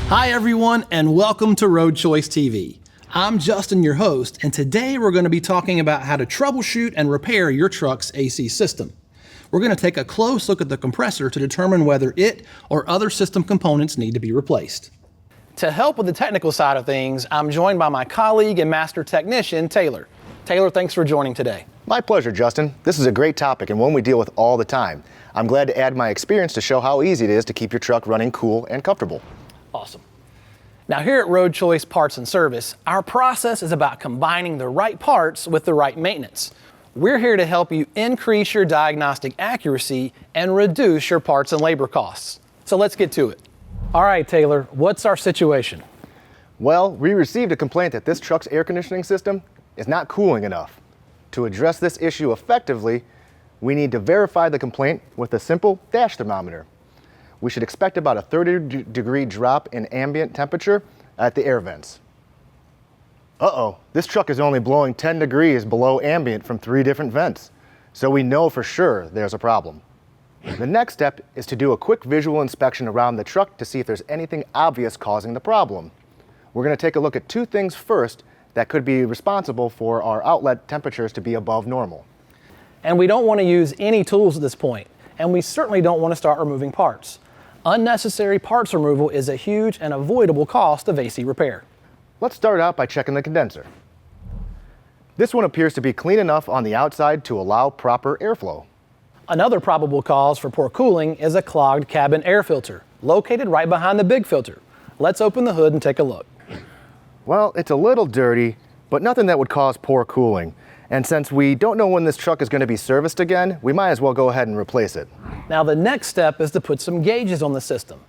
Hi everyone, and welcome to Road Choice TV. I'm Justin, your host, and today we're going to be talking about how to troubleshoot and repair your truck's AC system. We're going to take a close look at the compressor to determine whether it or other system components need to be replaced. To help with the technical side of things, I'm joined by my colleague and master technician, Taylor. Taylor, thanks for joining today. My pleasure, Justin. This is a great topic and one we deal with all the time. I'm glad to add my experience to show how easy it is to keep your truck running cool and comfortable. Awesome. Now here at Road Choice Parts and Service, our process is about combining the right parts with the right maintenance. We're here to help you increase your diagnostic accuracy and reduce your parts and labor costs. So let's get to it. All right, Taylor, what's our situation? Well, we received a complaint that this truck's air conditioning system is not cooling enough. To address this issue effectively, we need to verify the complaint with a simple dash thermometer. We should expect about a 30-degree drop in ambient temperature at the air vents. Uh-oh, this truck is only blowing 10 degrees below ambient from 3 different vents, so we know for sure there's a problem. The next step is to do a quick visual inspection around the truck to see if there's anything obvious causing the problem. We're going to take a look at 2 things first that could be responsible for our outlet temperatures to be above normal. And we don't want to use any tools at this point, and we certainly don't want to start removing parts. Unnecessary parts removal is a huge and avoidable cost of AC repair. Let's start out by checking the condenser. This one appears to be clean enough on the outside to allow proper airflow. Another probable cause for poor cooling is a clogged cabin air filter, located right behind the big filter. Let's open the hood and take a look. Well, it's a little dirty, but nothing that would cause poor cooling. And since we don't know when this truck is going to be serviced again, we might as well go ahead and replace it. Now the next step is to put some gauges on the system.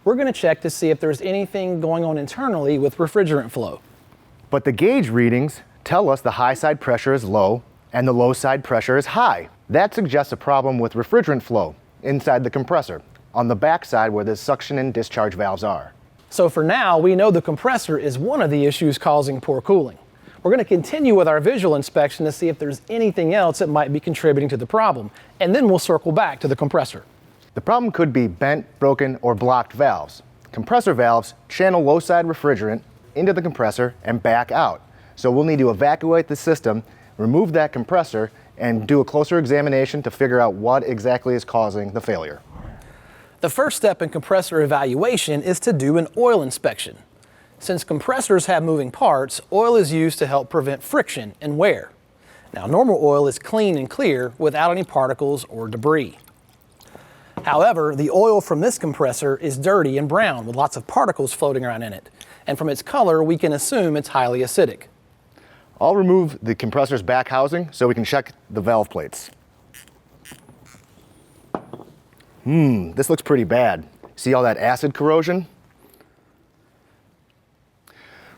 We're going to check to see if there's anything going on internally with refrigerant flow. But the gauge readings tell us the high side pressure is low and the low side pressure is high. That suggests a problem with refrigerant flow inside the compressor, on the back side where the suction and discharge valves are. So for now, we know the compressor is one of the issues causing poor cooling. We're going to continue with our visual inspection to see if there's anything else that might be contributing to the problem, and then we'll circle back to the compressor. The problem could be bent, broken, or blocked valves. Compressor valves channel low side refrigerant into the compressor and back out. So we'll need to evacuate the system, remove that compressor, and do a closer examination to figure out what exactly is causing the failure. The first step in compressor evaluation is to do an oil inspection. Since compressors have moving parts, oil is used to help prevent friction and wear. Now, normal oil is clean and clear without any particles or debris. However, the oil from this compressor is dirty and brown with lots of particles floating around in it. And from its color, we can assume it's highly acidic. I'll remove the compressor's back housing so we can check the valve plates. This looks pretty bad. See all that acid corrosion?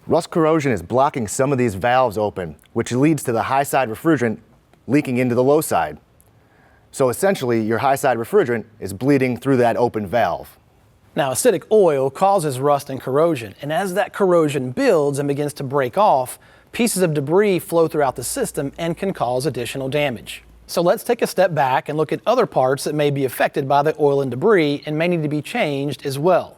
Rust corrosion is blocking some of these valves open, which leads to the high side refrigerant leaking into the low side. So essentially, your high side refrigerant is bleeding through that open valve. Now, acidic oil causes rust and corrosion, and as that corrosion builds and begins to break off, pieces of debris flow throughout the system and can cause additional damage. So let's take a step back and look at other parts that may be affected by the oil and debris and may need to be changed as well.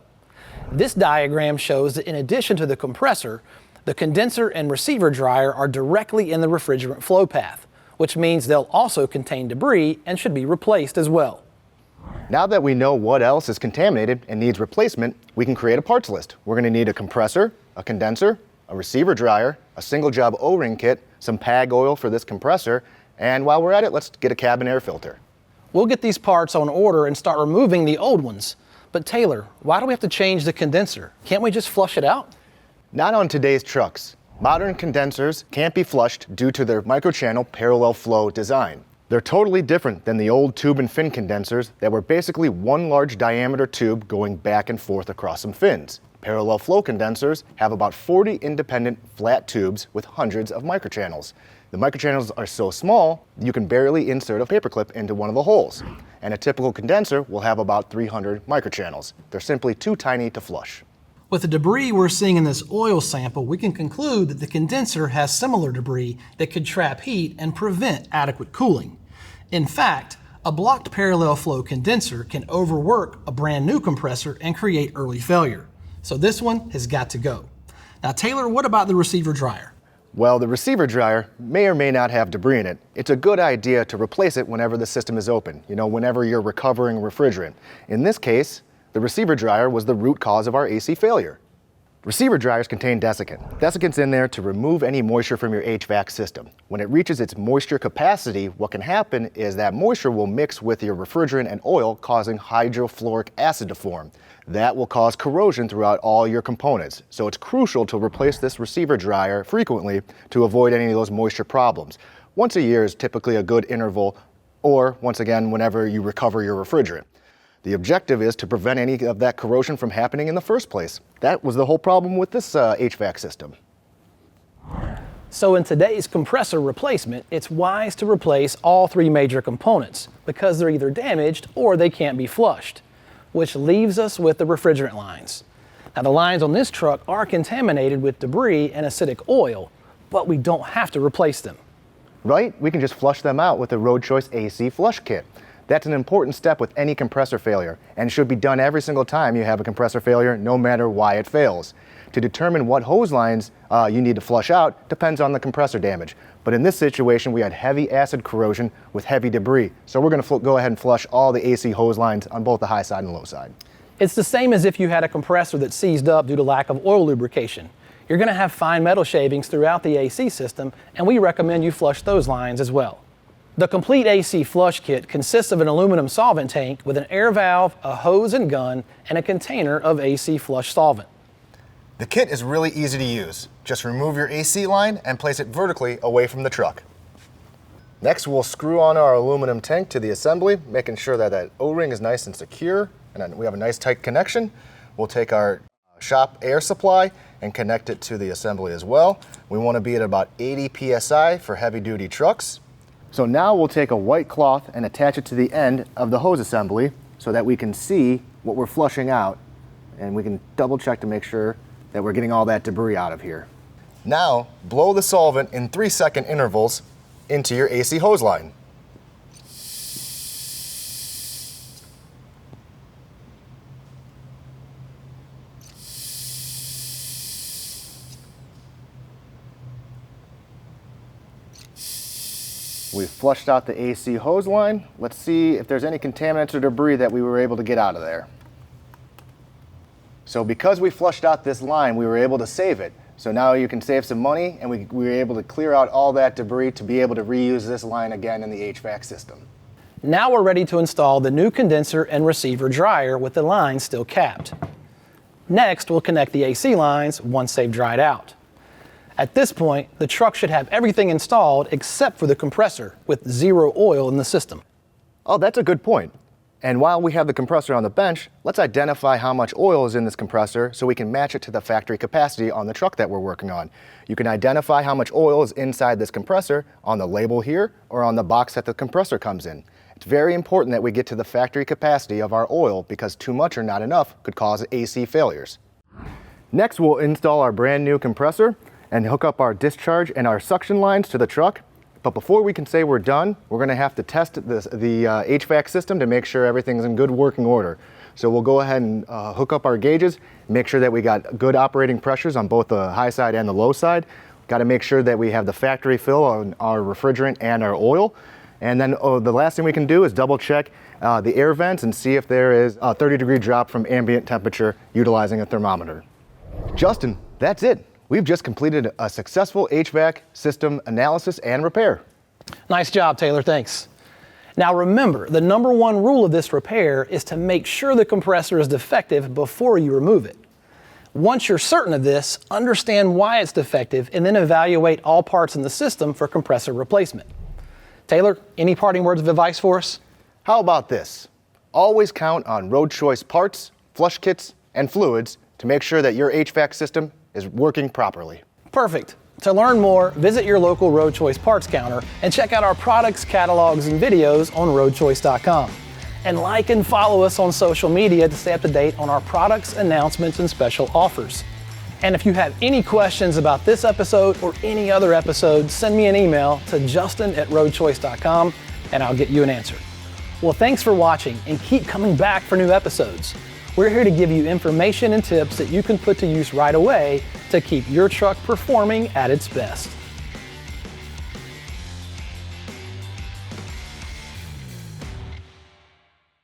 This diagram shows that in addition to the compressor, the condenser and receiver dryer are directly in the refrigerant flow path, which means they'll also contain debris and should be replaced as well. Now that we know what else is contaminated and needs replacement, we can create a parts list. We're going to need a compressor, a condenser, a receiver dryer, a single job O-ring kit, some PAG oil for this compressor, and while we're at it, let's get a cabin air filter. We'll get these parts on order and start removing the old ones. But Taylor, why do we have to change the condenser? Can't we just flush it out? Not on today's trucks. Modern condensers can't be flushed due to their microchannel parallel flow design. They're totally different than the old tube and fin condensers that were basically one large diameter tube going back and forth across some fins. Parallel flow condensers have about 40 independent flat tubes with hundreds of microchannels. The microchannels are so small, you can barely insert a paperclip into one of the holes. And a typical condenser will have about 300 microchannels. They're simply too tiny to flush. With the debris we're seeing in this oil sample, we can conclude that the condenser has similar debris that could trap heat and prevent adequate cooling. In fact, a blocked parallel flow condenser can overwork a brand new compressor and create early failure. So this one has got to go. Now Taylor, what about the receiver dryer? Well, the receiver dryer may or may not have debris in it. It's a good idea to replace it whenever the system is open, whenever you're recovering refrigerant. In this case, the receiver dryer was the root cause of our AC failure. Receiver dryers contain desiccant. Desiccant's in there to remove any moisture from your HVAC system. When it reaches its moisture capacity, what can happen is that moisture will mix with your refrigerant and oil, causing hydrofluoric acid to form. That will cause corrosion throughout all your components. So it's crucial to replace this receiver dryer frequently to avoid any of those moisture problems. Once a year is typically a good interval, or once again, whenever you recover your refrigerant. The objective is to prevent any of that corrosion from happening in the first place. That was the whole problem with this HVAC system. So in today's compressor replacement, it's wise to replace all three major components because they're either damaged or they can't be flushed, which leaves us with the refrigerant lines. Now the lines on this truck are contaminated with debris and acidic oil, but we don't have to replace them. Right? We can just flush them out with the Road Choice AC flush kit. That's an important step with any compressor failure and should be done every single time you have a compressor failure, no matter why it fails. To determine what hose lines you need to flush out depends on the compressor damage. But in this situation, we had heavy acid corrosion with heavy debris. So we're going to go ahead and flush all the AC hose lines on both the high side and low side. It's the same as if you had a compressor that seized up due to lack of oil lubrication. You're going to have fine metal shavings throughout the AC system, and we recommend you flush those lines as well. The complete AC flush kit consists of an aluminum solvent tank with an air valve, a hose and gun, and a container of AC flush solvent. The kit is really easy to use. Just remove your AC line and place it vertically away from the truck. Next, we'll screw on our aluminum tank to the assembly, making sure that that O-ring is nice and secure, and then we have a nice tight connection. We'll take our shop air supply and connect it to the assembly as well. We want to be at about 80 PSI for heavy-duty trucks. So now we'll take a white cloth and attach it to the end of the hose assembly so that we can see what we're flushing out, and we can double check to make sure that we're getting all that debris out of here. Now, blow the solvent in 3-second intervals into your AC hose line. We've flushed out the AC hose line. Let's see if there's any contaminants or debris that we were able to get out of there. So because we flushed out this line, we were able to save it. So now you can save some money, and we were able to clear out all that debris to be able to reuse this line again in the HVAC system. Now we're ready to install the new condenser and receiver dryer with the lines still capped. Next, we'll connect the AC lines once they've dried out. At this point, the truck should have everything installed except for the compressor with 0 oil in the system. Oh, that's a good point. And while we have the compressor on the bench, let's identify how much oil is in this compressor so we can match it to the factory capacity on the truck that we're working on. You can identify how much oil is inside this compressor on the label here or on the box that the compressor comes in. It's very important that we get to the factory capacity of our oil because too much or not enough could cause AC failures. Next, we'll install our brand new compressor and hook up our discharge and our suction lines to the truck. But before we can say we're done, we're going to have to test the HVAC system to make sure everything's in good working order. So we'll go ahead and hook up our gauges, make sure that we got good operating pressures on both the high side and the low side. Got to make sure that we have the factory fill on our refrigerant and our oil. And then the last thing we can do is double check the air vents and see if there is a 30-degree drop from ambient temperature utilizing a thermometer. Justin, that's it. We've just completed a successful HVAC system analysis and repair. Nice job, Taylor, thanks. Now remember, the #1 rule of this repair is to make sure the compressor is defective before you remove it. Once you're certain of this, understand why it's defective and then evaluate all parts in the system for compressor replacement. Taylor, any parting words of advice for us? How about this? Always count on Road Choice parts, flush kits, and fluids to make sure that your HVAC system is working properly. Perfect. To learn more, visit your local Road Choice parts counter and check out our products, catalogs, and videos on roadchoice.com. And like and follow us on social media to stay up to date on our products, announcements, and special offers. And if you have any questions about this episode or any other episode, send me an email to justin@roadchoice.com and I'll get you an answer. Well, thanks for watching and keep coming back for new episodes. We're here to give you information and tips that you can put to use right away to keep your truck performing at its best.